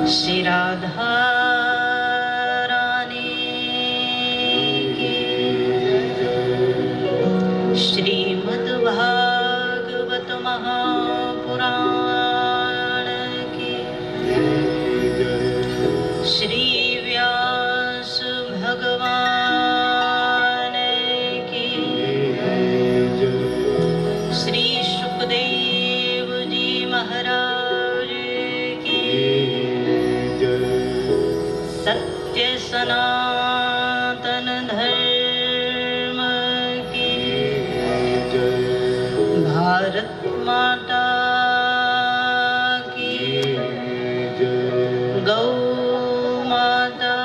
श्री राधा रानी की, श्रीमद् भागवत महापुराण की, श्री व्यास भगवान की, श्री सुखदेव जी महाराज की, सत्य सनातन धर्म की, भारत माता की, गौ माता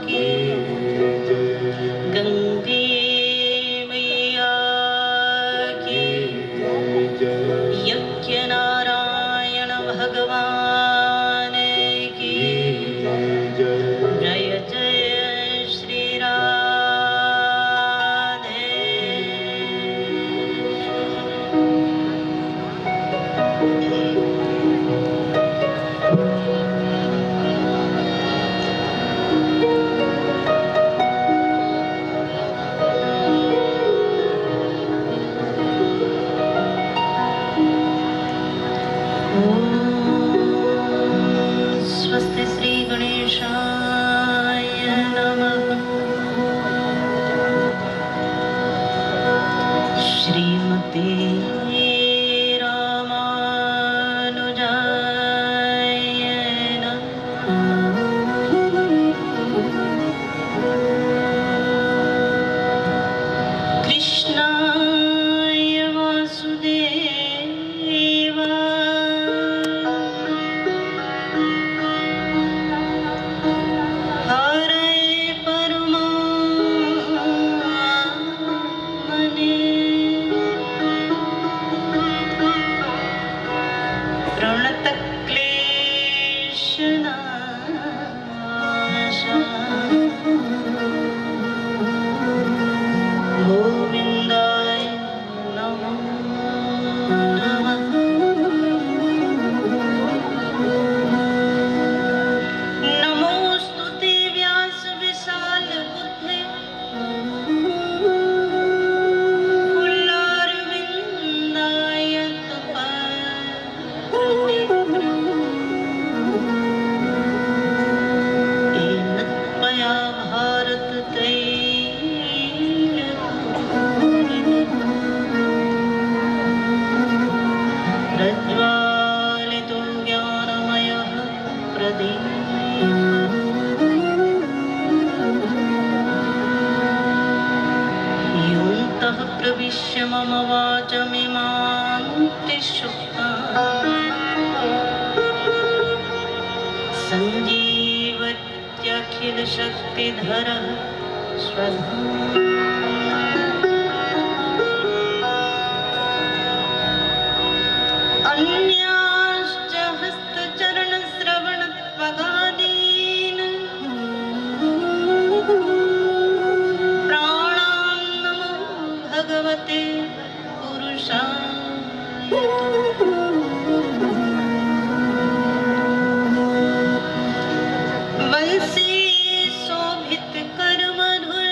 की, गंगे मैया की, यज्ञ नारायण भगवान की, जय जय श्री राधे। स्वस्ति श्री गणेशाय नमः। श्रीमते रामानुजाय नमः। कृष्णाय वासुदेवाय, हरे परमात्मने प्रणतक्लेशनाशाय गोविन्दाय नमो नमः। नमोऽस्तु ते व्यास विशालबुद्धे, फुल्लारविन्दाय त्वत्पत्रनेत्र, येन त्वया भारततैलपूरितः प्रज्वालितो ज्ञानमयः प्रदीपः, योऽन्तः प्रविश्य मम वाचमिमां त्रिशुक्ताम् सञ्जीवत्यखिलशक्तिधरः स्वधाम्। अन्याश्च हस्तचरणश्रवणत्वगादीन् प्राणान् नमो भगवते पुरुषाय तुभ्यम्। वंशी शोभित कर मधुर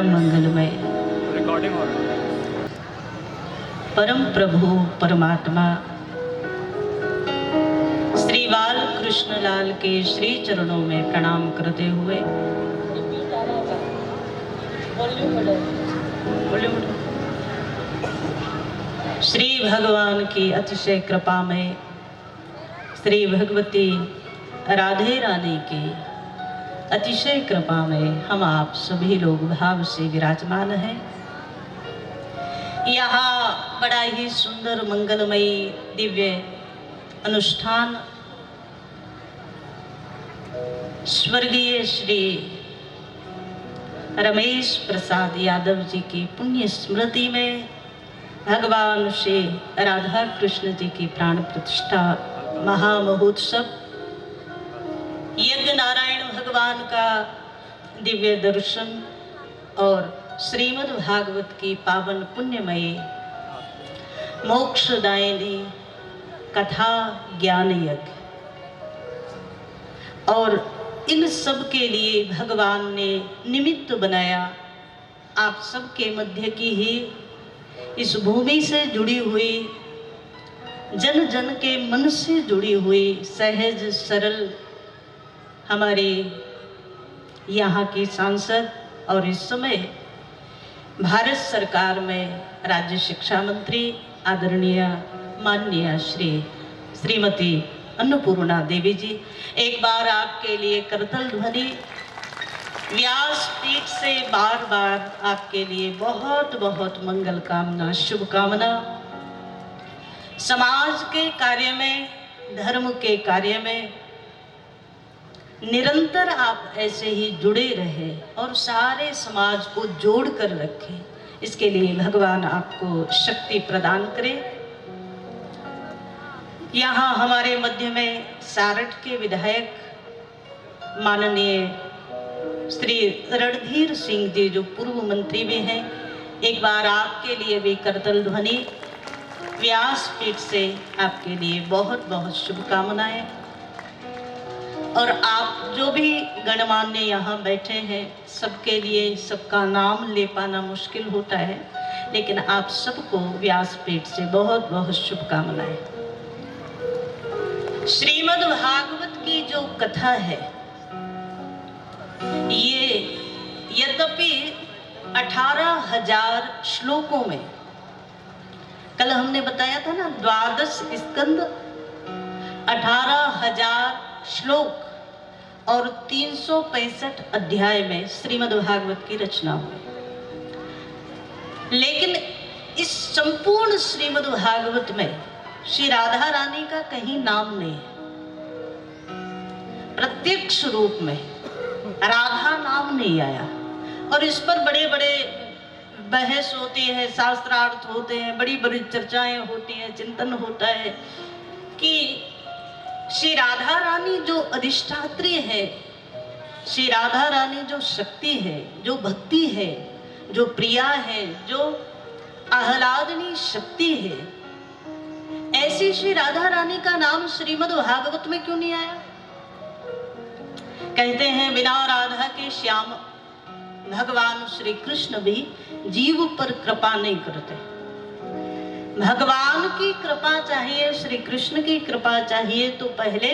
परम मंगलमय रिकॉर्डिंग हो रहा है। परम प्रभु परमात्मा श्री बाल कृष्ण लाल के श्री चरणों में प्रणाम करते हुए श्री भगवान की अतिशय कृपा में श्री भगवती राधे रानी की अतिशय कृपा में हम आप सभी लोग भाव से विराजमान हैं। यहाँ बड़ा ही सुंदर मंगलमयी दिव्य अनुष्ठान स्वर्गीय श्री रमेश प्रसाद यादव जी की पुण्य स्मृति में भगवान श्री राधा कृष्ण जी की प्राण प्रतिष्ठा महामहोत्सव, यज्ञ नारायण भगवान का दिव्य दर्शन और श्रीमद् भागवत की पावन पुण्यमयी मोक्षदायिनी कथा ज्ञान यज्ञ, और इन सब के लिए भगवान ने निमित्त बनाया आप सबके मध्य की ही इस भूमि से जुड़ी हुई, जन जन के मन से जुड़ी हुई सहज सरल हमारे यहाँ की सांसद और इस समय भारत सरकार में राज्य शिक्षा मंत्री आदरणीय माननीय श्रीमती अन्नपूर्णा देवी जी, एक बार आपके लिए करतल ध्वनि व्यास पीठ से बार बार आपके लिए बहुत बहुत मंगल कामना शुभकामना। समाज के कार्य में, धर्म के कार्य में निरंतर आप ऐसे ही जुड़े रहे और सारे समाज को जोड़ कर रखें, इसके लिए भगवान आपको शक्ति प्रदान करे। यहाँ हमारे मध्य में सारठ के विधायक माननीय श्री रणधीर सिंह जी जो पूर्व मंत्री भी हैं, एक बार आपके लिए भी करतल ध्वनि व्यास पीठ से आपके लिए बहुत बहुत शुभकामनाएं। और आप जो भी गणमान्य यहाँ बैठे हैं, सबके लिए सबका नाम ले पाना मुश्किल होता है, लेकिन आप सबको व्यास पीठ से बहुत बहुत शुभकामनाएं। श्रीमद् भागवत की जो कथा है, ये यद्यपि 18,000 श्लोकों में, कल हमने बताया था ना 12 स्कंद 18,000 श्लोक और 365 अध्याय में श्रीमद् भागवत की रचना हुई। लेकिन इस संपूर्ण श्रीमद् भागवत में श्री राधा रानी का कहीं नाम नहीं है। प्रत्यक्ष रूप में राधा नाम नहीं आया, और इस पर बड़े बड़े बहस होती है, शास्त्रार्थ होते हैं, बड़ी बड़ी चर्चाएं होती हैं, चिंतन होता है कि श्री राधा रानी जो अधिष्ठात्री है, श्री राधा रानी जो शक्ति है, जो भक्ति है, जो प्रिया है, जो आह्लादनी शक्ति है, ऐसी श्री राधा रानी का नाम श्रीमद् भागवत में क्यों नहीं आया? कहते हैं बिना राधा के श्याम भगवान श्री कृष्ण भी जीव पर कृपा नहीं करते। भगवान की कृपा चाहिए, श्री कृष्ण की कृपा चाहिए, तो पहले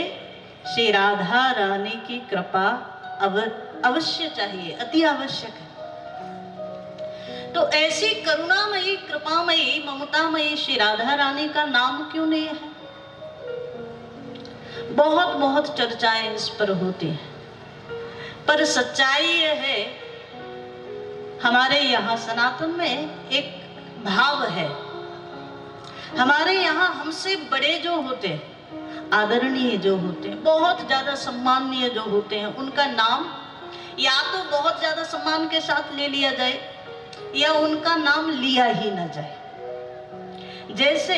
श्री राधा रानी की कृपा अवश्य चाहिए, अति आवश्यक है। तो ऐसी करुणामयी, कृपामयी, ममतामयी श्री राधा रानी का नाम क्यों नहीं है? बहुत बहुत चर्चाएं इस पर होती हैं, पर सच्चाई यह है, हमारे यहाँ सनातन में एक भाव है, हमारे यहाँ हमसे बड़े जो होते हैं, आदरणीय जो होते हैं, बहुत ज्यादा सम्माननीय जो होते हैं, उनका नाम या तो बहुत ज्यादा सम्मान के साथ ले लिया जाए या उनका नाम लिया ही न जाए। जैसे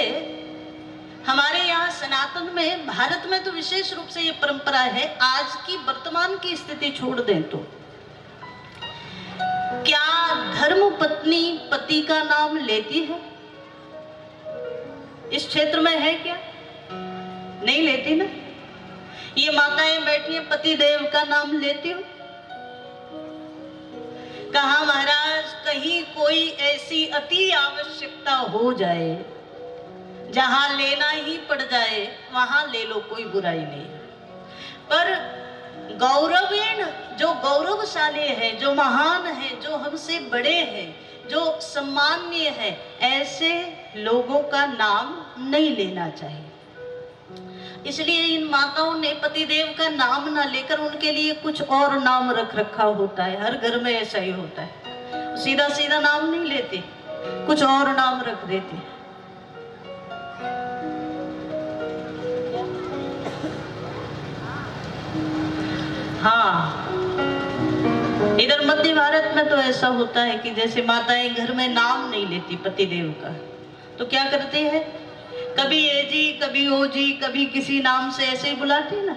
हमारे यहाँ सनातन में, भारत में तो विशेष रूप से ये परंपरा है, आज की वर्तमान की स्थिति छोड़ दें तो क्या धर्म पत्नी पति का नाम लेती है? इस क्षेत्र में है क्या? नहीं लेती ना। ये माताएं बैठी हैं, पति देव का नाम लेती हो? कहा महाराज कहीं कोई ऐसी अति आवश्यकता हो जाए जहां लेना ही पड़ जाए वहां ले लो, कोई बुराई नहीं। पर गौरवेण, जो गौरवशाली है, जो महान है, जो हमसे बड़े हैं, जो सम्मान्य है, ऐसे लोगों का नाम नहीं लेना चाहिए। इसलिए इन माताओं ने पतिदेव का नाम ना लेकर उनके लिए कुछ और नाम रख रखा होता है। हर घर में ऐसा ही होता है, सीधा सीधा नाम नहीं लेते, कुछ और नाम रख देते। हाँ, इधर मध्य भारत में तो ऐसा होता है कि जैसे माताएं घर में नाम नहीं लेती पतिदेव का, तो क्या करते हैं, कभी ये जी, कभी ओ जी, कभी किसी नाम से ऐसे ही बुलाते ना।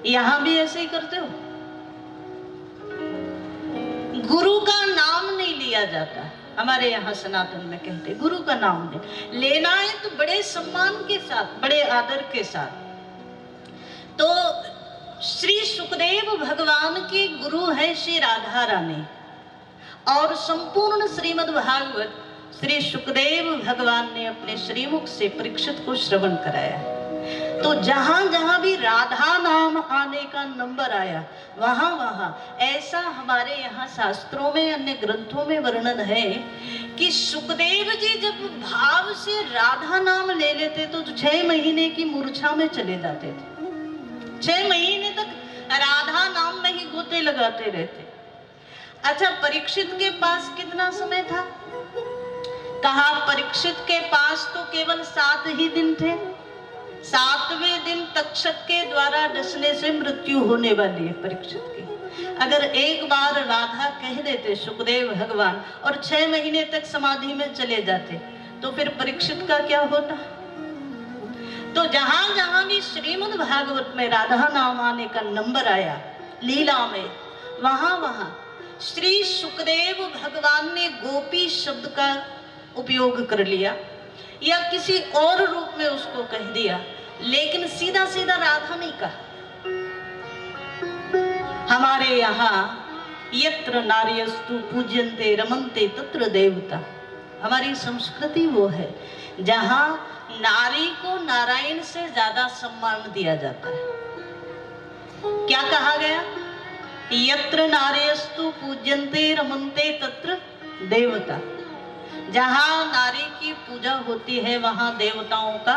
यहां भी ऐसे ही करते हो। गुरु का नाम नहीं लिया जाता, हमारे यहाँ सनातन में कहते गुरु का नाम नहीं लेना है, तो बड़े सम्मान के साथ, बड़े आदर के साथ। तो श्री सुखदेव भगवान के गुरु है श्री राधा रानी, और संपूर्ण श्रीमद् भागवत श्री सुखदेव भगवान ने अपने श्रीमुख से परीक्षित को श्रवण कराया। तो जहां जहां भी राधा नाम आने का नंबर आया, वहां वहां ऐसा हमारे यहाँ शास्त्रों में, अन्य ग्रंथों में वर्णन है कि सुखदेव जी जब भाव से राधा नाम ले लेते तो 6 महीने की मूर्छा में चले जाते थे। 6 महीने तक राधा नाम में ही गोते लगाते रहते। अच्छा, परीक्षित के पास कितना समय था? कहा परीक्षित के पास तो केवल 7 ही दिन थे। 7वें दिन तक्षक के द्वारा डसने से मृत्यु होने वाली है परीक्षित की। अगर एक बार राधा कह देते सुखदेव भगवान और 6 महीने तक समाधि में चले जाते, तो फिर परीक्षित का क्या होता? तो जहां जहां भी श्रीमद् भागवत में राधा नाम आने का नंबर आया लीला में, वहां वहां श्री सुखदेव भगवान ने गोपी शब्द का उपयोग कर लिया या किसी और रूप में उसको कह दिया, लेकिन सीधा सीधा राधा नहीं कहा। हमारे यहाँ यत्र नार्यस्तु पूज्यन्ते रमन्ते तत्र देवता, हमारी संस्कृति वो है जहां नारी को नारायण से ज्यादा सम्मान दिया जाता है। क्या कहा गया? यत्र नार्यस्तु पूज्यन्ते रमन्ते तत्र देवता। जहां नारी की पूजा होती है वहां देवताओं का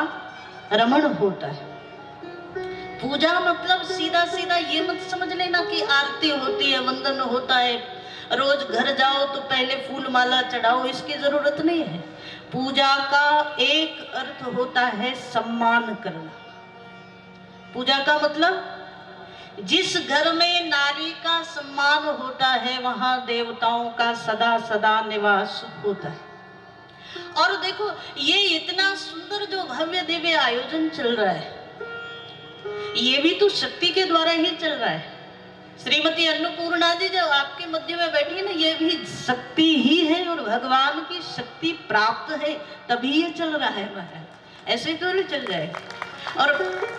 रमण होता है। पूजा मतलब सीधा सीधा ये मत समझ लेना कि आरती होती है, वंदन होता है, रोज घर जाओ तो पहले फूल माला चढ़ाओ, इसकी जरूरत नहीं है। पूजा का एक अर्थ होता है सम्मान करना। पूजा का मतलब जिस घर में नारी का सम्मान होता है वहां देवताओं का सदा सदा निवास होता है। और देखो, ये इतना सुंदर जो भव्य दिव्य आयोजन चल रहा है, ये भी तो शक्ति के द्वारा ही चल रहा है। श्रीमती अन्नपूर्णा जी जो आपके मध्य में बैठी है ना, ये भी शक्ति ही है और भगवान की शक्ति प्राप्त है, तभी ये चल रहा है महाराज, ऐसे तो नहीं चल जाएगा। और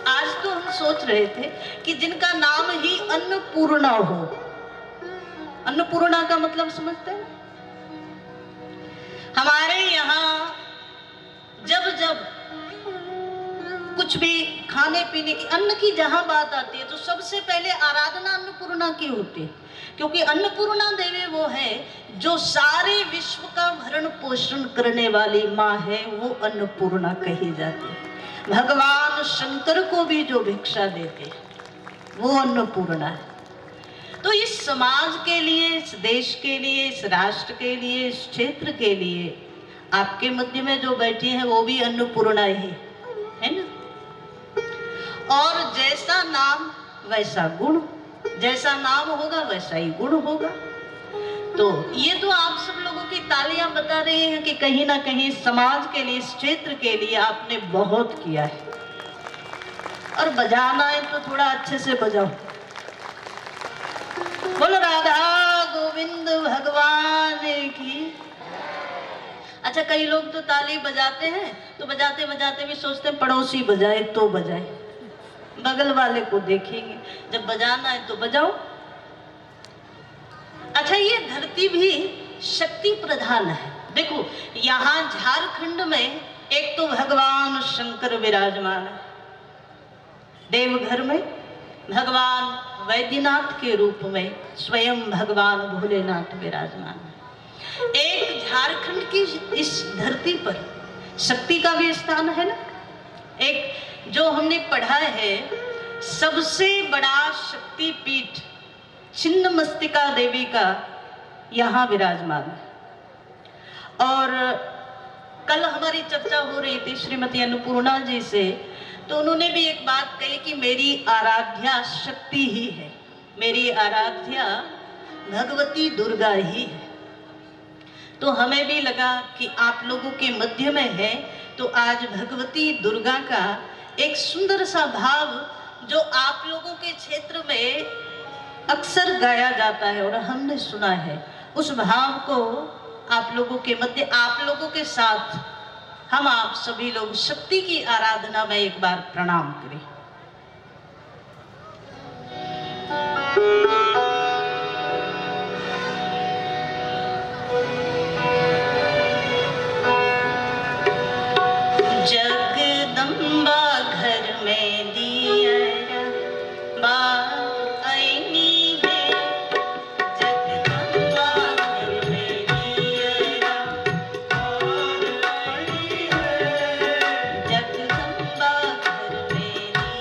आज तो हम सोच रहे थे कि जिनका नाम ही अन्नपूर्णा हो, अन्नपूर्णा का मतलब समझते हैं? हमारे यहाँ जब जब कुछ भी खाने पीने की, अन्न की जहां बात आती है तो सबसे पहले आराधना अन्नपूर्णा की होती है, क्योंकि अन्नपूर्णा देवी वो है जो सारे विश्व का भरण पोषण करने वाली माँ है, वो अन्नपूर्णा कही जाती है। भगवान शंकर को भी जो भिक्षा देते वो अन्नपूर्णा है। तो इस समाज के लिए, इस देश के लिए, इस राष्ट्र के लिए, इस क्षेत्र के लिए आपके मध्य में जो बैठी है वो भी अन्नपूर्णा ही है ना। और जैसा नाम वैसा गुण, जैसा नाम होगा वैसा ही गुण होगा। तो ये तो आप सब लोगों की तालियां बता रही हैं कि कहीं ना कहीं समाज के लिए, इस क्षेत्र के लिए आपने बहुत किया है। और बजाना है तो थोड़ा अच्छे से बजाओ। बोलो राधा गोविंद भगवान की। अच्छा, कई लोग तो ताली बजाते हैं तो बजाते बजाते भी सोचते हैं पड़ोसी बजाए तो बजाए, बगल वाले को देखेंगे। जब बजाना है तो बजाओ। अच्छा, ये धरती भी शक्ति प्रधान है। देखो, यहाँ झारखंड में एक तो भगवान शंकर विराजमान है, देवघर में भगवान वैद्यनाथ के रूप में स्वयं भगवान भोलेनाथ विराजमान है। एक झारखंड की इस धरती पर शक्ति का भी स्थान है ना। एक जो हमने पढ़ा है, सबसे बड़ा शक्ति पीठ छिन्नमस्तिका देवी का यहाँ विराजमान है। और कल हमारी चर्चा हो रही थी श्रीमती अन्नपूर्णा जी से, तो उन्होंने भी एक बात कही कि मेरी आराध्या शक्ति ही है, मेरी आराध्या भगवती दुर्गा ही है। तो हमें भी लगा कि आप लोगों के मध्य में है, तो आज भगवती दुर्गा का एक सुंदर सा भाव जो आप लोगों के क्षेत्र में अक्सर गाया जाता है और हमने सुना है, उस भाव को आप लोगों के मध्य, आप लोगों के साथ हम आप सभी लोग शक्ति की आराधना में एक बार प्रणाम करें। जगदम्बा घर में दिया बात आईनी है, जगदम्बा घर में दिया और आईनी है, जगदम्बा घर में दिया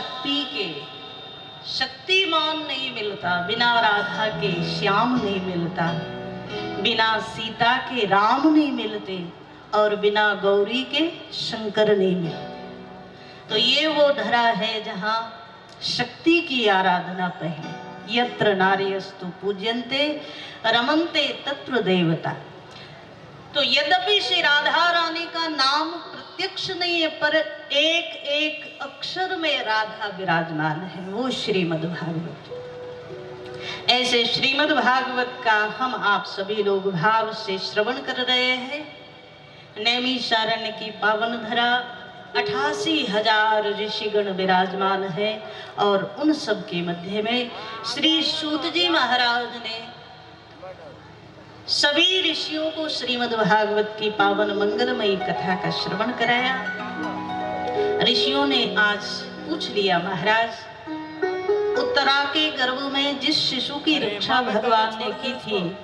शक्ति के शक्तिमान नहीं मिलता, बिना राधा के श्याम नहीं मिलता, बिना सीता के राम नहीं मिलते और बिना गौरी के शंकर नहीं मिलते। तो ये वो धरा है जहाँ शक्ति की आराधना पहले। यत्र नार्यस्तु पूज्यन्ते रमन्ते तत्र देवता। तो यद्यपि श्री राधा रानी का नाम प्रत्यक्ष नहीं है, पर एक एक अक्षर में राधा विराजमान है, वो श्रीमद् भागवत। ऐसे श्रीमद् भागवत का हम आप सभी लोग भाव से श्रवण कर रहे हैं। नैमिषारण्य की पावन धरा 88,000 ऋषिगण विराजमान है और उन सब के मध्य में श्री सूत जी महाराज ने सभी ऋषियों को श्रीमद् भागवत की पावन मंगलमयी कथा का श्रवण कराया। ऋषियों ने आज पूछ लिया, महाराज उत्तरा के गर्भ में जिस शिशु की रक्षा भगवान ने की थी,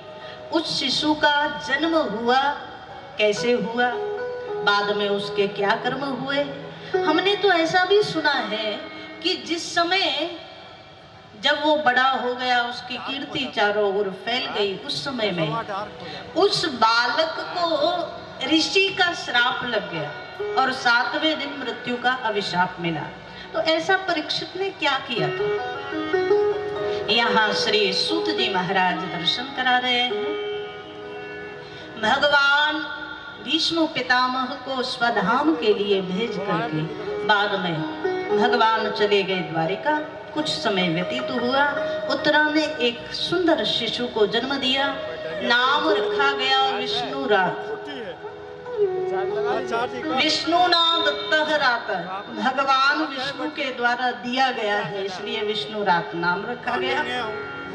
उस शिशु का जन्म हुआ कैसे हुआ, बाद में उसके क्या कर्म हुए। हमने तो ऐसा भी सुना है कि जिस समय जब वो बड़ा हो गया, उसकी कीर्ति चारों ओर फैल गई, उस समय में उस बालक को ऋषि का श्राप लग गया और 7वें दिन मृत्यु का अभिशाप मिला। तो ऐसा परीक्षित ने क्या किया था। यहाँ श्री सूत जी महाराज दर्शन करा रहे हैं। भगवान विष्णु पितामह को स्वधाम के लिए भेज करके बाद में भगवान चले गए द्वारिका। कुछ समय व्यतीत हुआ, उत्तरा ने एक सुंदर शिशु को जन्म दिया, नाम रखा गया विष्णुरात। विष्णु नाम दत्तः रातः, भगवान विष्णु के द्वारा दिया गया है, इसलिए विष्णुरात नाम रखा गया।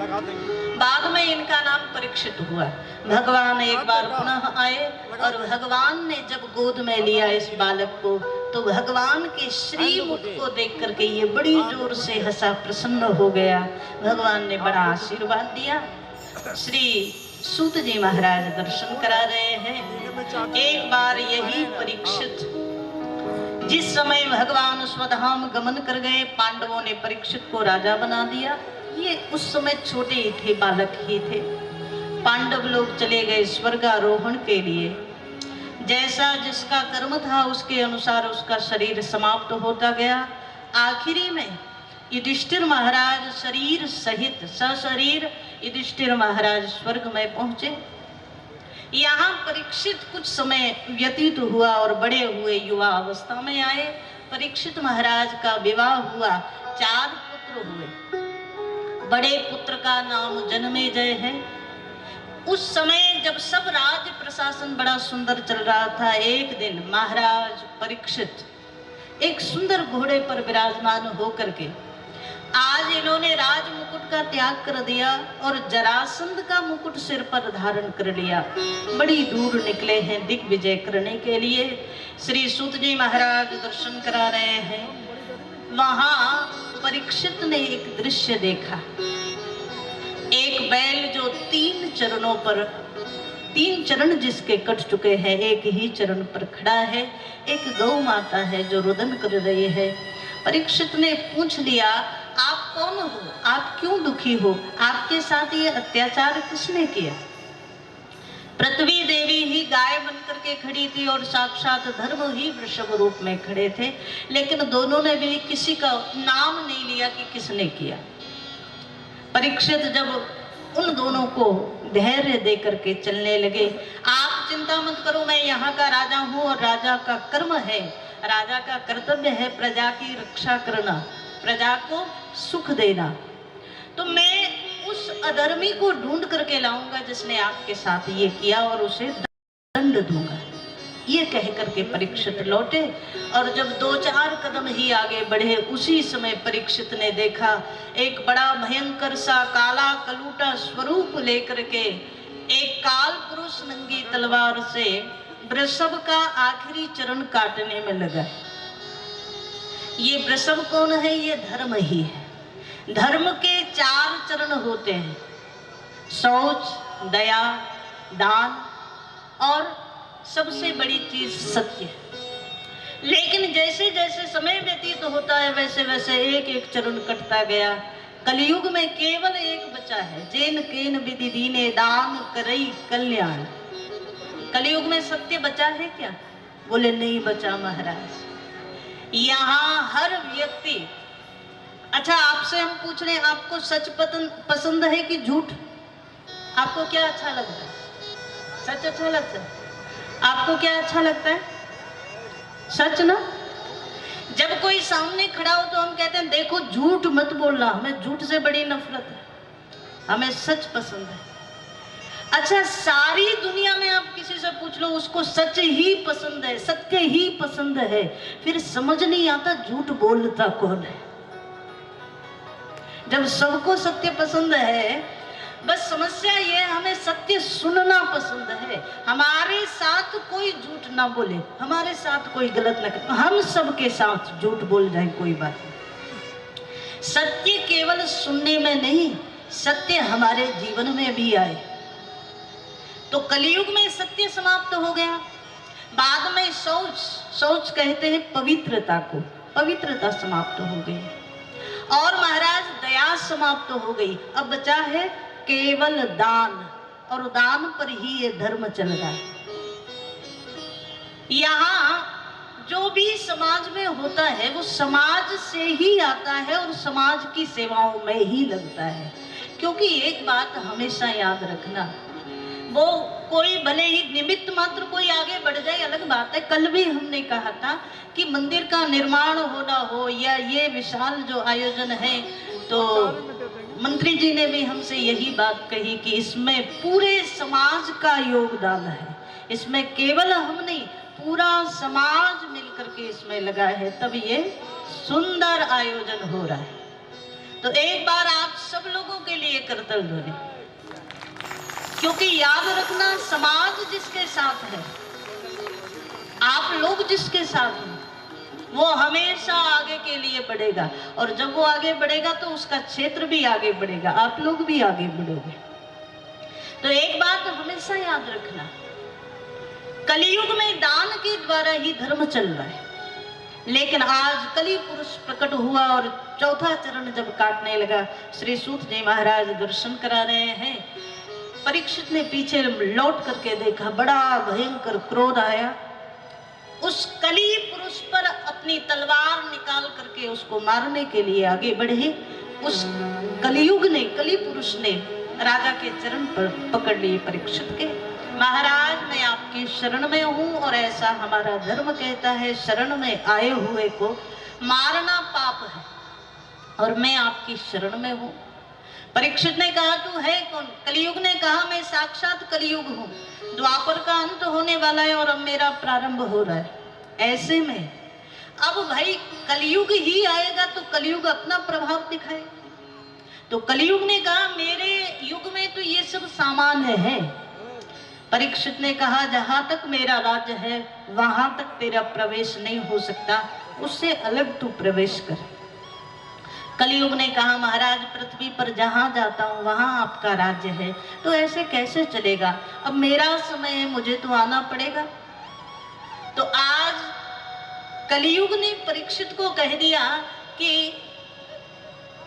बाद में इनका नाम परीक्षित हुआ। भगवान एक बार पुनः आए और भगवान ने जब गोद में लिया इस बालक को, तो भगवान के श्रीमुख को देख करके ये बड़ी जोर से हंसा, प्रसन्न हो गया। भगवान ने बड़ा आशीर्वाद दिया। श्री सूत जी महाराज दर्शन करा रहे हैं। एक बार यही परीक्षित, जिस समय भगवान स्वधाम गमन कर गए, पांडवों ने परीक्षित को राजा बना दिया। ये उस समय छोटे ही थे, बालक ही थे। पांडव लोग चले गए स्वर्गारोहण के लिए। जैसा जिसका कर्म था उसके अनुसार उसका शरीर समाप्त होता गया। आखिरी में युधिष्ठिर महाराज शरीर सहित सशरीर युधिष्ठिर महाराज स्वर्ग में पहुंचे। यहाँ परीक्षित कुछ समय व्यतीत हुआ और बड़े हुए, युवा अवस्था में आए। परीक्षित महाराज का विवाह हुआ, 4 पुत्र हुए। बड़े पुत्र का नाम जन्मेजय है। उस समय जब सब राज्य प्रशासन बड़ा सुंदर चल रहा था, एक दिन महाराज परीक्षित एक सुंदर घोड़े पर विराजमान होकर के, आज इन्होंने राज मुकुट का त्याग कर दिया और जरासंध का मुकुट सिर पर धारण कर लिया। बड़ी दूर निकले हैं दिग्विजय करने के लिए। श्री सूत जी महाराज दर्शन करा रहे हैं। वहां परीक्षित ने एक दृश्य देखा। एक बैल जो 3 चरणों पर, 3 चरण जिसके कट चुके हैं, एक ही चरण पर खड़ा है। एक गौ माता है जो रुदन कर रही है। परीक्षित ने पूछ लिया, आप कौन हो, आप क्यों दुखी हो, आपके साथ ये अत्याचार किसने किया। पृथ्वी देवी ही गाय बनकर के खड़ी थी और साक्षात धर्म ही वृषभ रूप में खड़े थे, लेकिन दोनों ने भी किसी का नाम नहीं लिया कि किसने किया। परीक्षित जब उन दोनों को धैर्य दे करके चलने लगे, आप चिंता मत करो, मैं यहाँ का राजा हूँ और राजा का कर्म है, राजा का कर्तव्य है प्रजा की रक्षा करना, प्रजा को सुख देना। तो मैं उस अधर्मी को ढूंढ करके लाऊंगा जिसने आपके साथ ये किया और उसे दंड दूंगा। ये कह करके परीक्षित लौटे और जब 2-4 कदम ही आगे बढ़े, उसी समय परीक्षित ने देखा एक बड़ा भयंकर सा काला कलूटा स्वरूप लेकर के एक काल पुरुष नंगी तलवार से वृषभ का आखिरी चरण काटने में लगा। ये वृषभ कौन है? ये धर्म ही है। धर्म के 4 चरण होते हैं, शौच, दया, दान और सबसे बड़ी चीज सत्य। लेकिन जैसे जैसे समय व्यतीत होता है वैसे वैसे एक एक चरण कटता गया। कलयुग में केवल एक बचा है, जेन केन विधि दीने दान करई कल्याण। कलयुग में सत्य बचा है क्या? बोले नहीं बचा महाराज। यहाँ हर व्यक्ति, अच्छा आपसे हम पूछ रहे हैं, आपको सच पसंद है कि झूठ? आपको क्या अच्छा लगता है? सच अच्छा लगता है? आपको क्या अच्छा लगता है? सच ना। जब कोई सामने खड़ा हो तो हम कहते हैं देखो झूठ मत बोलना, हमें झूठ से बड़ी नफरत है, हमें सच पसंद है। अच्छा सारी दुनिया में आप किसी से पूछ लो, उसको सच ही पसंद है, सत्य ही पसंद है, फिर समझ नहीं आता झूठ बोलता कौन है। जब सबको सत्य पसंद है, बस समस्या ये हमें सत्य सुनना पसंद है। हमारे साथ कोई झूठ ना बोले, हमारे साथ कोई गलत ना करे, हम सबके साथ झूठ बोल जाए कोई बात नहीं। सत्य केवल सुनने में नहीं, सत्य हमारे जीवन में भी आए। तो कलयुग में सत्य समाप्त हो गया। बाद में सोच कहते हैं पवित्रता को, पवित्रता समाप्त हो गई और महाराज दया समाप्त हो गई। अब बचा है केवल दान, और दान पर ही ये धर्म चल रहा है। यहाँ जो भी समाज में होता है वो समाज से ही आता है और समाज की सेवाओं में ही लगता है। क्योंकि एक बात हमेशा याद रखना, वो कोई भले ही निमित्त मात्र कोई आगे बढ़ जाए अलग बात है। कल भी हमने कहा था कि मंदिर का निर्माण होना हो या ये विशाल जो आयोजन है, तो मंत्री जी ने भी हमसे यही बात कही कि इसमें पूरे समाज का योगदान है। इसमें केवल हम नहीं, पूरा समाज मिलकर के इसमें लगा है, तब ये सुंदर आयोजन हो रहा है। तो एक बार आप सब लोगों के लिए करतल ध्वनि, क्योंकि याद रखना समाज जिसके साथ है, आप लोग जिसके साथ हैं, वो हमेशा आगे के लिए बढ़ेगा। और जब वो आगे बढ़ेगा तो उसका क्षेत्र भी आगे बढ़ेगा, आप लोग भी आगे बढ़ोगे। तो एक बात हमेशा याद रखना, कलयुग में दान के द्वारा ही धर्म चल रहा है। लेकिन आज कली पुरुष प्रकट हुआ और चौथा चरण जब काटने लगा, श्री सूत जी महाराज दर्शन करा रहे हैं। परीक्षित ने पीछे लौट करके देखा, बड़ा भयंकर क्रोध आया। उस कली पुरुष पर अपनी तलवार निकाल करके उसको मारने के लिए आगे बढ़े। उस कलियुग ने, कली पुरुष ने राजा के चरण पर पकड़ लिए परीक्षित के, महाराज मैं आपके शरण में हूँ और ऐसा हमारा धर्म कहता है, शरण में आए हुए को मारना पाप है और मैं आपकी शरण में हूँ। परीक्षित ने कहा तू है कौन? कलियुग ने कहा मैं साक्षात कलियुग हूँ, द्वापर का अंत होने वाला है और अब मेरा प्रारंभ हो रहा है। ऐसे में अब भाई कलियुग ही आएगा तो कलियुग अपना प्रभाव दिखाएगा। तो कलियुग ने कहा मेरे युग में तो ये सब सामान्य है। परीक्षित ने कहा जहां तक मेरा राज्य है वहां तक तेरा प्रवेश नहीं हो सकता, उससे अलग तू प्रवेश कर। कलियुग ने कहा महाराज पृथ्वी पर जहां जाता हूं वहां आपका राज्य है, तो ऐसे कैसे चलेगा? अब मेरा समय है, मुझे तो आना पड़ेगा। तो आज कलियुग ने परीक्षित को कह दिया कि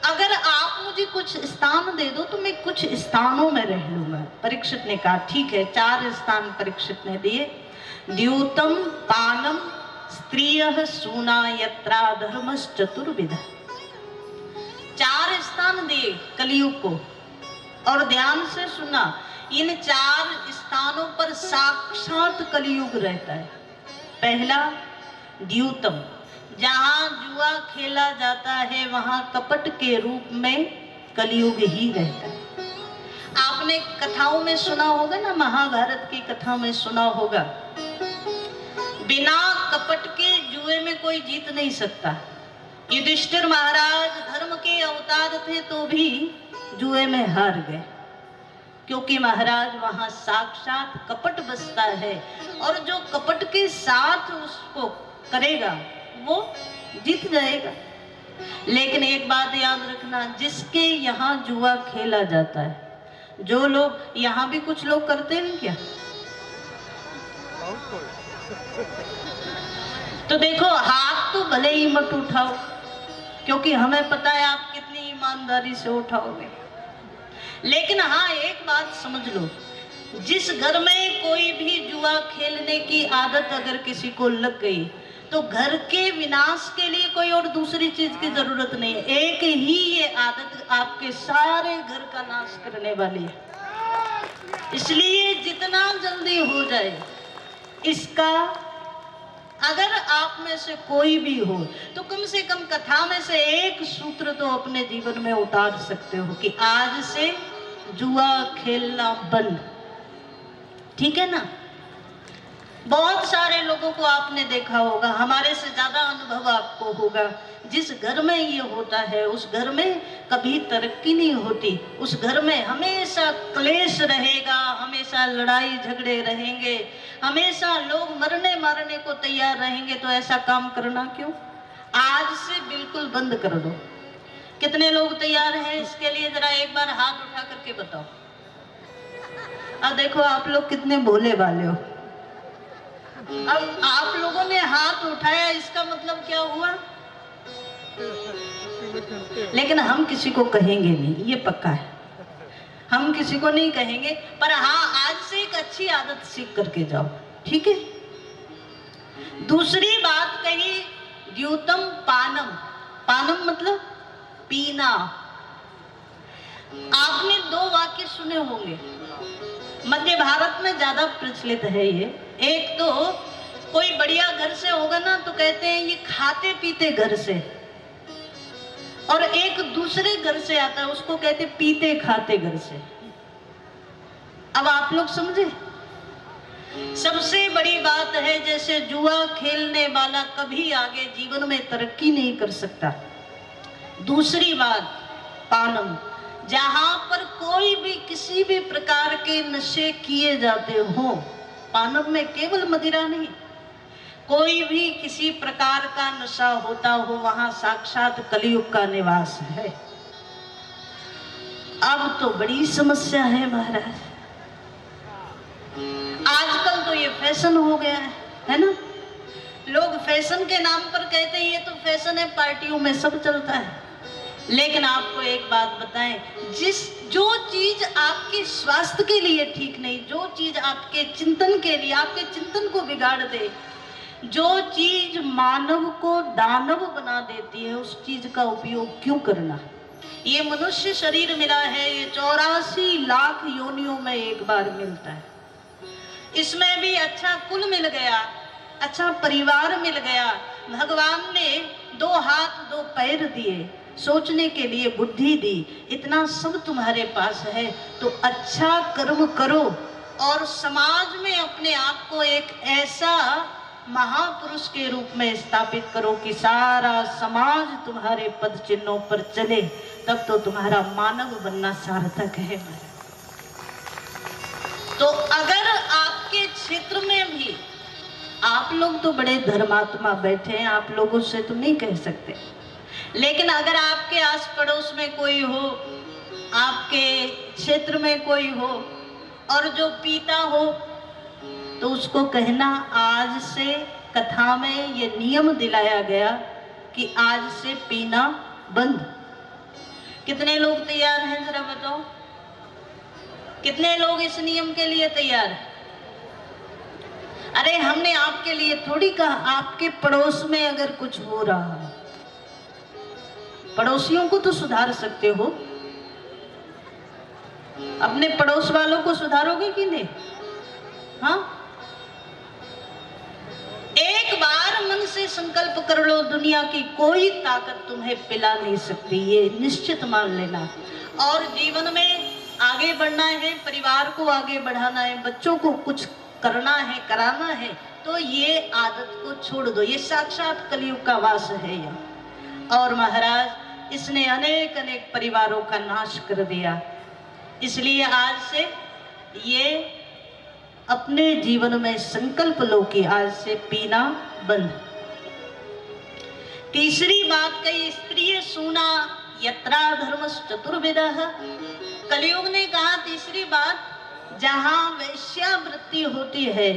अगर आप मुझे कुछ स्थान दे दो तो मैं कुछ स्थानों में रह लूंगा। परीक्षित ने कहा ठीक है, 4 स्थान परीक्षित ने दिए। द्यूतम पानम स्त्रियः सूना यत्रा धर्मश्चतुर्विध। 4 स्थान दिए कलियुग को, और ध्यान से सुना, इन 4 स्थानों पर साक्षात कलियुग रहता है। पहला द्यूतम, जहां जुआ खेला जाता है वहां कपट के रूप में कलियुग ही रहता है। आपने कथाओं में सुना होगा ना, महाभारत की कथा में सुना होगा, बिना कपट के जुए में कोई जीत नहीं सकता। युधिष्ठिर महाराज धर्म के अवतार थे तो भी जुए में हार गए, क्योंकि महाराज वहां साक्षात कपट बसता है और जो कपट के साथ उसको करेगा वो जीत जाएगा। लेकिन एक बात याद रखना, जिसके यहाँ जुआ खेला जाता है, जो लोग यहाँ भी कुछ लोग करते हैं क्या, तो देखो, हाथ तो भले ही मत उठाओ, क्योंकि हमें पता है आप कितनी ईमानदारी से उठाओगे। लेकिन हाँ, एक बात समझ लो, जिस घर में कोई भी जुआ खेलने की आदत अगर किसी को लग गई, तो घर के विनाश के लिए कोई और दूसरी चीज की जरूरत नहीं है। एक ही ये आदत आपके सारे घर का नाश करने वाली है। इसलिए जितना जल्दी हो जाए इसका, अगर आप में से कोई भी हो तो कम से कम कथा में से एक सूत्र तो अपने जीवन में उतार सकते हो कि आज से जुआ खेलना बंद। ठीक है ना? बहुत सारे लोगों को आपने देखा होगा, हमारे से ज्यादा अनुभव आपको होगा, जिस घर में ये होता है उस घर में कभी तरक्की नहीं होती। उस घर में हमेशा क्लेश रहेगा, हमेशा लड़ाई झगड़े रहेंगे, हमेशा लोग मरने मारने को तैयार रहेंगे। तो ऐसा काम करना क्यों? आज से बिल्कुल बंद कर दो। कितने लोग तैयार हैं इसके लिए? जरा एक बार हाथ उठा करके बताओ। अब देखो, आप लोग कितने भोले वाले हो। अब आप लोगों ने हाथ उठाया, इसका मतलब क्या हुआ? लेकिन हम किसी को कहेंगे नहीं, ये पक्का है, हम किसी को नहीं कहेंगे। पर हाँ, आज से एक अच्छी आदत सीख करके जाओ, ठीक है? दूसरी बात कही, द्यूतम पानम। पानम मतलब पीना। आपने दो वाक्य सुने होंगे, मध्य भारत में ज्यादा प्रचलित है ये। एक तो कोई बढ़िया घर से होगा ना तो कहते हैं ये खाते पीते घर से, और एक दूसरे घर से आता है उसको कहते पीते खाते घर से। अब आप लोग समझे? सबसे बड़ी बात है, जैसे जुआ खेलने वाला कभी आगे जीवन में तरक्की नहीं कर सकता। दूसरी बात, पानम, जहां पर कोई भी किसी भी प्रकार के नशे किए जाते हो, पानम में केवल मदिरा नहीं, कोई भी किसी प्रकार का नशा होता हो, वहां साक्षात कलयुग का निवास है। अब तो बड़ी समस्या है महाराज। आजकल तो ये फैशन हो गया है ना? लोग फैशन के नाम पर कहते हैं ये तो फैशन है, पार्टियों में सब चलता है। लेकिन आपको एक बात बताएं, जो चीज आपके स्वास्थ्य के लिए ठीक नहीं, जो चीज आपके चिंतन के लिए, आपके चिंतन को बिगाड़ दे, जो चीज मानव को दानव बना देती है, उस चीज का उपयोग क्यों करना? ये मनुष्य शरीर मिला है, ये 84 लाख योनियों में एक बार मिलता है। इसमें भी अच्छा कुल मिल गया, अच्छा परिवार मिल गया, भगवान ने 2 हाथ 2 पैर दिए, सोचने के लिए बुद्धि दी, इतना सब तुम्हारे पास है, तो अच्छा कर्म करो और समाज में अपने आप को एक ऐसा महापुरुष के रूप में स्थापित करो कि सारा समाज तुम्हारे पद चिन्हों पर चले, तब तो तुम्हारा मानव बनना सार्थक है। तो अगर आपके क्षेत्र में भी, आप लोग तो बड़े धर्मात्मा बैठे हैं, आप लोगों से तो नहीं कह सकते, लेकिन अगर आपके आस पड़ोस में कोई हो, आपके क्षेत्र में कोई हो और जो पीता हो, तो उसको कहना आज से कथा में ये नियम दिलाया गया कि आज से पीना बंद। कितने लोग तैयार हैं जरा बताओ? कितने लोग इस नियम के लिए तैयार हैं? अरे हमने आपके लिए थोड़ी कहा, आपके पड़ोस में अगर कुछ हो रहा है, पड़ोसियों को तो सुधार सकते हो, अपने पड़ोस वालों को सुधारोगे कि नहीं? हाँ, एक बार मन से संकल्प कर लो, दुनिया की कोई ताकत तुम्हें पिला नहीं सकती, ये निश्चित मान लेना। और जीवन में आगे बढ़ना है, परिवार को आगे बढ़ाना है, बच्चों को कुछ करना है, कराना है, तो ये आदत को छोड़ दो। ये साक्षात कलयुग का वास है यहाँ। और महाराज, इसने अनेक अनेक परिवारों का नाश कर दिया। इसलिए आज से ये अपने जीवन में संकल्प लो कि आज से पीना बंद। तीसरी बात कही, स्त्रिय सूना यत्रा धर्मस् चतुर्विधः। कलयुग ने कहा तीसरी बात, जहां वैश्यावृत्ति होती है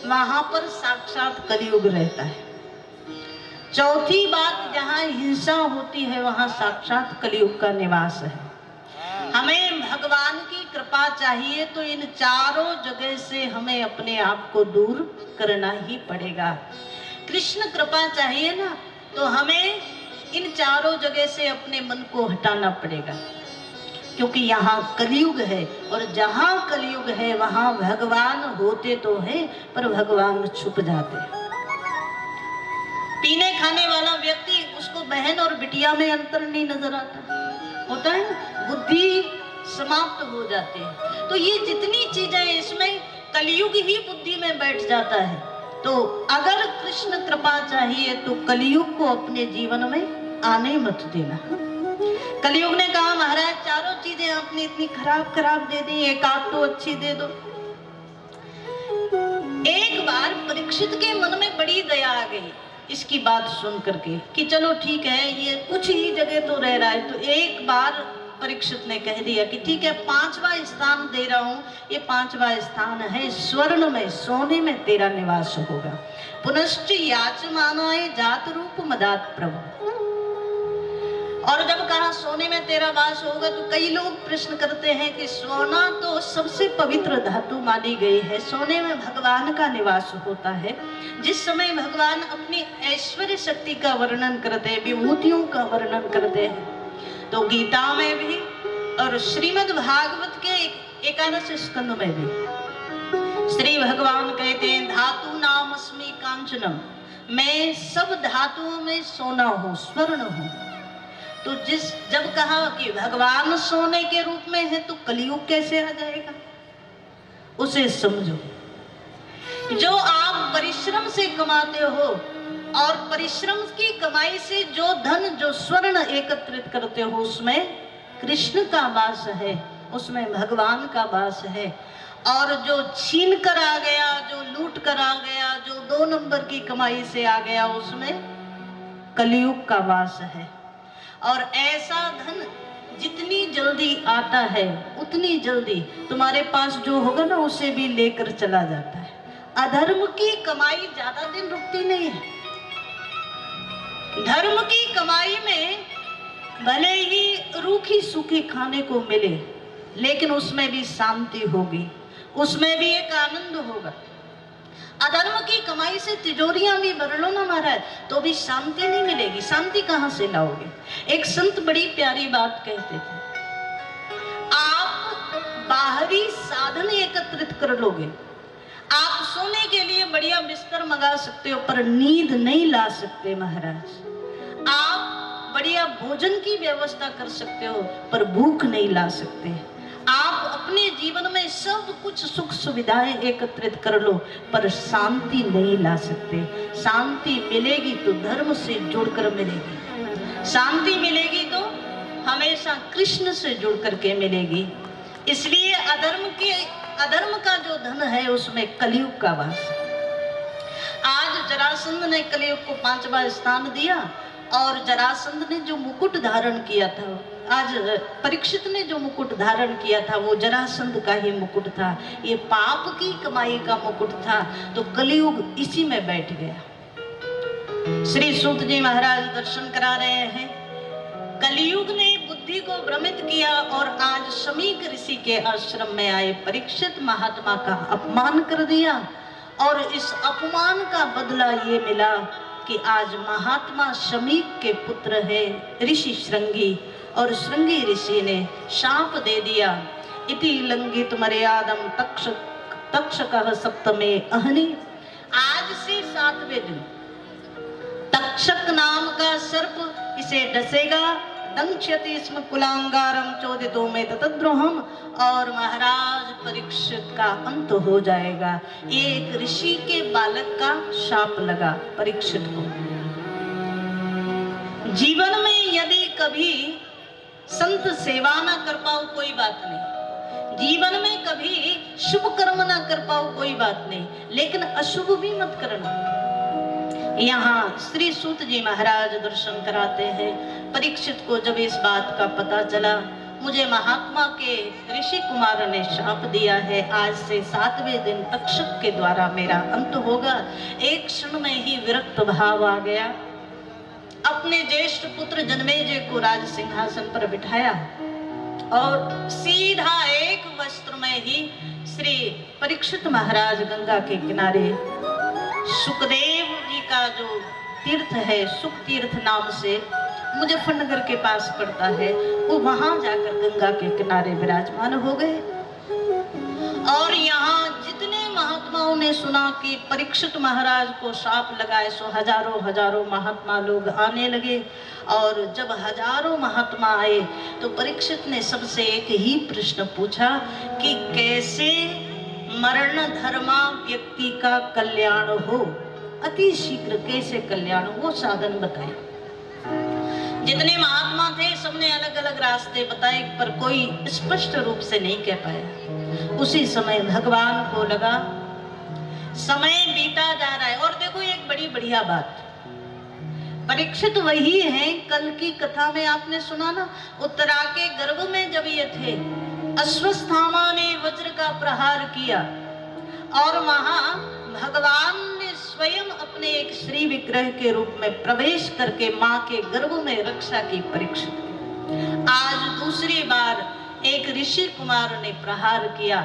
वहां पर साक्षात कलयुग रहता है। चौथी बात, जहाँ हिंसा होती है वहाँ साक्षात कलयुग का निवास है। हमें भगवान की कृपा चाहिए तो इन चारों जगह से हमें अपने आप को दूर करना ही पड़ेगा। कृष्ण कृपा चाहिए ना, तो हमें इन चारों जगह से अपने मन को हटाना पड़ेगा, क्योंकि यहाँ कलयुग है, और जहाँ कलयुग है वहाँ भगवान होते तो है पर भगवान छुप जाते हैं। पीने खाने वाला व्यक्ति, उसको बहन और बिटिया में अंतर नहीं नजर आता, होता है ना, बुद्धि समाप्त हो जाती है। तो ये जितनी चीजें इसमें कलयुग ही बुद्धि में बैठ जाता है। तो अगर कृष्ण कृपा चाहिए तो कलयुग को अपने जीवन में आने मत देना। कलयुग ने कहा महाराज चारों चीजें आपने इतनी खराब खराब दे दी, एक आध तो अच्छी दे दो। एक बार परीक्षित के मन में बड़ी दया आ गई इसकी बात सुन करके कि चलो ठीक है, ये कुछ ही जगह तो रह रहा है। तो एक बार परीक्षित ने कह दिया कि ठीक है, 5वां स्थान दे रहा हूं, ये 5वां स्थान है स्वर्ण में, सोने में तेरा निवास होगा। पुनश्च याचमानाय जात रूप मदात प्रभु। और जब कहा सोने में तेरा वास होगा, तो कई लोग प्रश्न करते हैं कि सोना तो सबसे पवित्र धातु मानी गई है, सोने में भगवान का निवास होता है। जिस समय भगवान अपनी ऐश्वर्य शक्ति का वर्णन करते हैं, विभूतियों का वर्णन करते हैं, तो गीता में भी और श्रीमद् भागवत के 11 स्कंद में भी श्री भगवान कहते हैं धातु नाम अस्मि कांचनम, मैं सब धातुओं में सोना हूँ, स्वर्ण हूँ। तो जब कहा कि भगवान सोने के रूप में है, तो कलयुग कैसे आ जाएगा, उसे समझो। जो आप परिश्रम से कमाते हो और परिश्रम की कमाई से जो धन, जो स्वर्ण एकत्रित करते हो, उसमें कृष्ण का वास है, उसमें भगवान का वास है। और जो छीन कर आ गया, जो लूट कर आ गया, जो 2 नंबर की कमाई से आ गया, उसमें कलयुग का वास है। और ऐसा धन जितनी जल्दी आता है उतनी जल्दी तुम्हारे पास जो होगा ना, उसे भी लेकर चला जाता है। अधर्म की कमाई ज्यादा दिन रुकती नहीं है। धर्म की कमाई में भले ही रूखी सूखी खाने को मिले, लेकिन उसमें भी शांति होगी, उसमें भी एक आनंद होगा। अधर्म की कमाई से तिजोरियां भी भर लो ना महाराज, तो भी शांति नहीं मिलेगी। शांति कहां से लाओगे? एक संत बड़ी प्यारी बात कहते थे, आप बाहरी साधन एकत्रित कर लोगे, आप सोने के लिए बढ़िया बिस्तर मंगा सकते हो, पर नींद नहीं ला सकते महाराज। आप बढ़िया भोजन की व्यवस्था कर सकते हो, पर भूख नहीं ला सकते। आप अपने जीवन में सब कुछ सुख सुविधाएं एकत्रित कर लो, पर शांति नहीं ला सकते। शांति मिलेगी तो धर्म से जुड़कर मिलेगी, शांति मिलेगी तो हमेशा कृष्ण से जुड़ करके मिलेगी। इसलिए अधर्म का जो धन है उसमें कलयुग का वास। आज जरासंध ने कलयुग को 5वां स्थान दिया, और जरासंध ने जो मुकुट धारण किया था, आज परीक्षित ने जो मुकुट धारण किया था, वो जरासंध का ही मुकुट था। ये पाप की कमाई का मुकुट था, तो कलयुग इसी में बैठ गया। श्री सूत जी महाराज दर्शन करा रहे हैं, कलयुग ने बुद्धि को भ्रमित किया और आज शमीक ऋषि के आश्रम में आए परीक्षित महात्मा का अपमान कर दिया। और इस अपमान का बदला ये मिला कि आज महात्मा शमीक के पुत्र है ऋषि श्रृंगी, और श्रृंगी ऋषि ने शाप दे दिया, इति लंघित मर्यादम तक्षकः सप्तमे अहनि। आज से 7वें दिन तक्षक नाम का सर्प इसे डसेगा, दंक्षति स्म कुलांगारम चोदितो में ततद्रोहम, और महाराज परीक्षित का अंत हो जाएगा। एक ऋषि के बालक का शाप लगा परीक्षित को। जीवन में यदि कभी संत सेवा ना कर पाओ कोई बात नहीं, जीवन में कभी शुभ कर्म ना कर पाओ कोई बात नहीं, लेकिन अशुभ भी मत करना। यहाँ श्री सूत जी महाराज दर्शन कराते हैं, परीक्षित को जब इस बात का पता चला, मुझे महात्मा के ऋषि कुमार ने शाप दिया है, आज से 7वें दिन तक्षक के द्वारा मेरा अंत होगा। एक क्षण में ही विरक्त भाव आ गया। अपने ज्येष्ठ पुत्र जन्मेजय को राज सिंहासन पर बिठाया और सीधा एक वस्त्र में ही श्री परीक्षित महाराज गंगा के किनारे सुखदेव जी का जो तीर्थ है, सुख तीर्थ नाम से मुजफ्फरनगर के पास पड़ता है, वो वहां जाकर गंगा के किनारे विराजमान हो गए। और यहाँ जितने महात्माओं ने सुना कि परीक्षित महाराज को शाप लगाए, सो हजारों हजारों महात्मा लोग आने लगे। और जब हजारों महात्मा आए तो परीक्षित ने सबसे एक ही प्रश्न पूछा कि कैसे मरण धर्मा व्यक्ति का कल्याण हो, अति शीघ्र कैसे कल्याण हो, वो साधन बताए। जितने महात्मा थे सबने अलग अलग रास्ते बताए, पर कोई स्पष्ट रूप से नहीं कह पाया। उसी समय भगवान को लगा समय बीता जा रहा है। और देखो एक बड़ी बढ़िया बात, परीक्षित वही हैं, कल की कथा में आपने सुना ना, उत्तरा के गर्भ में जब ये थे, अश्वत्थामा ने वज्र का प्रहार किया और वहां भगवान ने स्वयं अपने एक श्री विग्रह के रूप में प्रवेश करके मां के गर्भ में रक्षा की परीक्षित। आज दूसरी बार एक ऋषि कुमार ने प्रहार किया।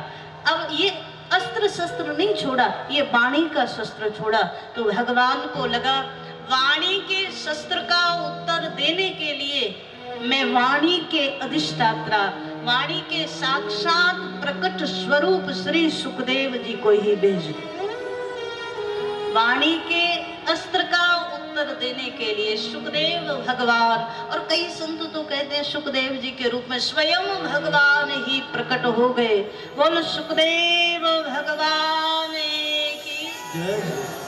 अब ये अस्त्र शस्त्र नहीं छोड़ा, ये वाणी का शस्त्र छोड़ा। तो भगवान को लगा वाणी के शस्त्र का उत्तर देने के लिए मैं वाणी के अधिष्ठात्रा, वाणी के साक्षात प्रकट स्वरूप श्री सुखदेव जी को ही भेजूं। वाणी के अस्त्र का उत्तर देने के लिए सुखदेव भगवान, और कई संत तो कहते हैं सुखदेव जी के रूप में स्वयं भगवान ही प्रकट हो गए। बोल सुखदेव भगवान की।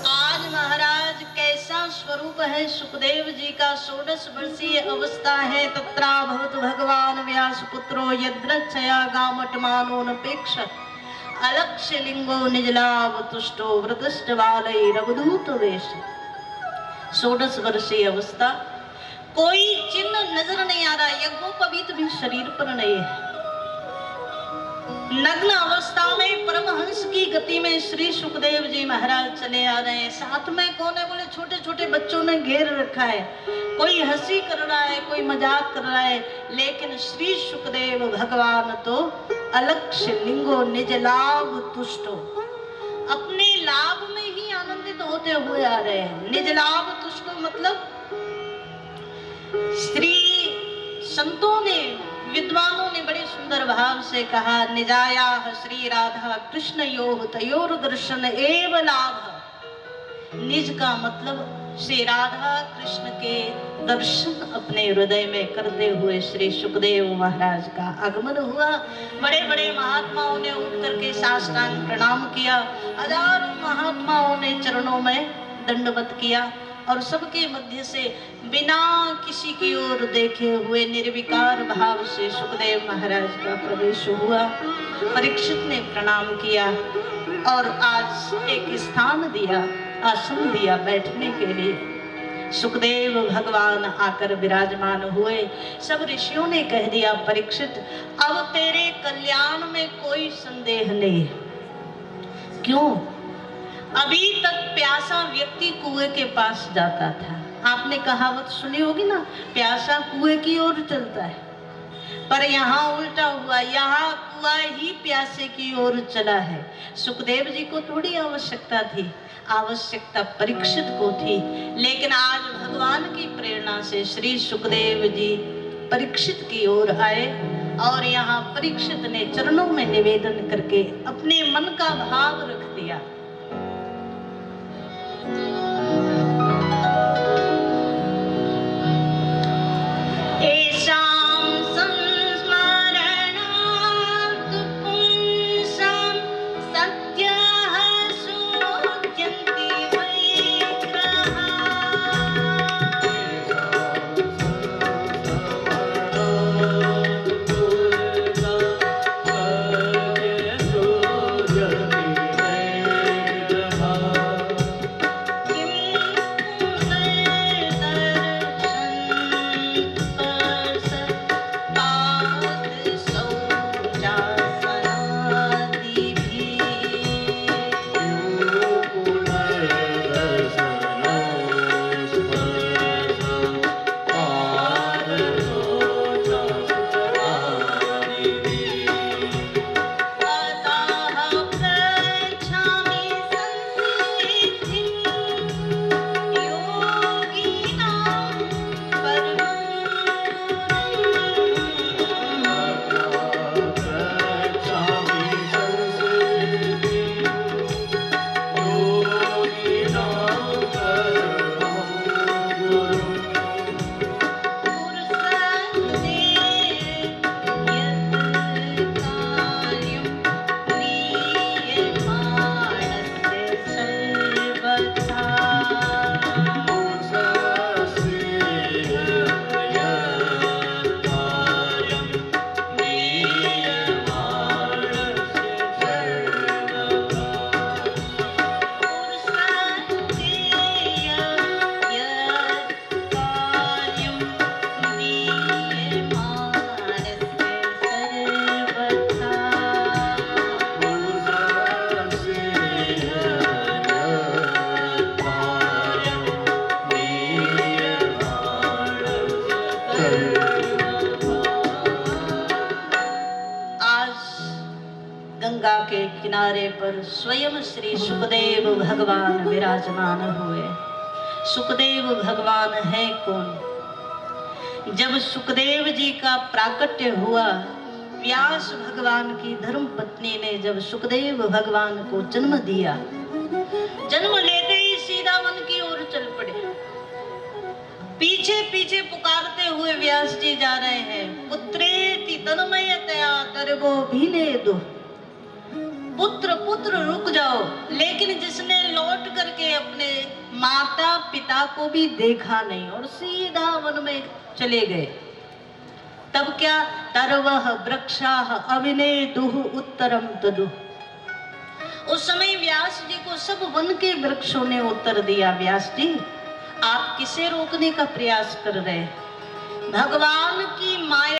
आज महाराज कैसा स्वरूप है सुखदेव जी का, 16 वर्षीय अवस्था है। तत्राभवत भगवान व्यास पुत्रो यद्रच्छया गामटमानो नपेक्षत अलक्ष्य लिंगो निजलाभ तुष्टो व्रतष्ट बालई रघुदूत वेश। 16 वर्षीय अवस्था, कोई चिन्ह नजर नहीं आ रहा, यज्ञोपवीत भी शरीर पर नहीं है। नग्न अवस्था में परमहंस की गति में श्री सुखदेव जी महाराज चले आ रहे हैं। साथ में कौन है? बोले छोटे छोटे बच्चों ने घेर रखा है, कोई हंसी कर रहा है, कोई मजाक कर रहा है, लेकिन श्री सुखदेव भगवान तो अलक्ष्य लिंगो निज लाभ तुष्टो, अपने लाभ में ही आनंदित होते हुए आ रहे हैं। निज लाभ तुष्टो मतलब श्री संतों ने, विद्वानों ने बड़े सुंदर भाव से कहा, निजाया श्री राधा कृष्ण योः तयोर दर्शन एव लाभ। निज का मतलब श्री राधा कृष्ण के दर्शन अपने हृदय में करते हुए श्री सुखदेव महाराज का आगमन हुआ। बड़े बड़े महात्माओं ने उठ करके साष्टांग प्रणाम किया, हजारों महात्माओं ने चरणों में दंडवत किया, और सबके मध्य से बिना किसी की ओर देखे हुए निर्विकार भाव से सुखदेव महाराज का प्रवेश हुआ। परीक्षित ने प्रणाम किया और आज एक स्थान दिया, आसन दिया बैठने के लिए। सुखदेव भगवान आकर विराजमान हुए। सब ऋषियों ने कह दिया, परीक्षित अब तेरे कल्याण में कोई संदेह नहीं है। क्यों? अभी तक प्यासा व्यक्ति कुएं के पास जाता था। आपने कहावत सुनी होगी ना, प्यासा कुएं की ओर चलता है, पर यहाँ उल्टा हुआ, यहाँ कुआं ही प्यासे की ओर चला है। सुखदेव जी को थोड़ी आवश्यकता थी, आवश्यकता परीक्षित को थी। लेकिन आज भगवान की प्रेरणा से श्री सुखदेव जी परीक्षित की ओर आए और यहाँ परीक्षित ने चरणों में निवेदन करके अपने मन का भाव रख दिया। पर स्वयं श्री सुखदेव भगवान विराजमान हुए। सुखदेव भगवान है कौन? जब सुखदेव जी का प्राकट्य हुआ, व्यास भगवान की धर्म पत्नी ने जब सुखदेव भगवान को जन्म दिया, जन्म लेते ही सीधा वन की ओर चल पड़े। पीछे पीछे पुकारते हुए व्यास जी जा रहे हैं, पुत्रेति तन्मयतया तरगो भीने दो, पुत्र पुत्र रुक जाओ। लेकिन जिसने लौट करके अपने माता पिता को भी देखा नहीं और सीधा वन में चले गए, तब क्या? तरवह वृक्षाः अविनेदुः उत्तरम तदु। उस समय व्यास जी को सब वन के वृक्षों ने उत्तर दिया, व्यास जी आप किसे रोकने का प्रयास कर रहे हैं? भगवान की माया